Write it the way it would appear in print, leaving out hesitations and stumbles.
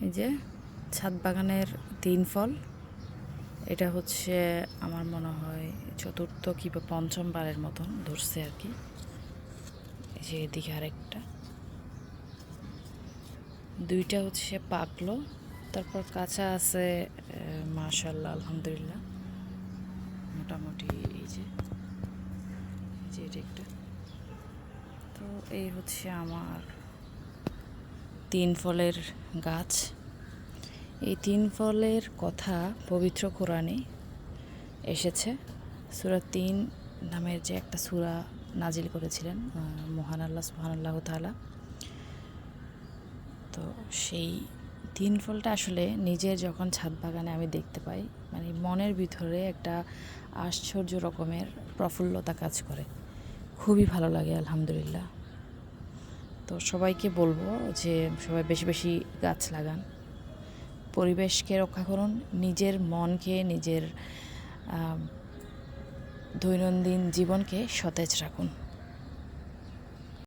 এই যে ছাদ বাগানের 3 ফল, এটা হচ্ছে আমার মনে হয় চতুর্থ কিংবা পঞ্চমবারের মতন ধরছে আর কি। এই যে এদিকে আরেকটা, দুইটা হচ্ছে পাকলো, তারপর কাঁচা আছে। মাশাআল্লাহ, আলহামদুলিল্লাহ, মোটামুটি। এই যে এটা একটা। তো এই হচ্ছে আমার 3 ফলের গাছ। এই 3 ফলের কথা পবিত্র কোরআনে এসেছে। সূরা 3 নামের যে একটা সূরা নাজিল করেছিলেন মহান আল্লাহ সুবহানাল্লাহু তাআলা। তো সেই 3 ফলটা আসলে নিজের যখন ছাদ বাগানে আমি দেখতে পাই, মানে মনের ভিতরে একটা আশ্চর্য রকমের প্রফুল্লতা কাজ করে, খুবই ভালো লাগে আলহামদুলিল্লাহ। তো সবাইকে বলবো যে সবাই বেশি বেশি গাছ লাগান, পরিবেশকে রক্ষা করুন, নিজের মনকে, নিজের দৈনন্দিন জীবনকে সতেজ রাখুন।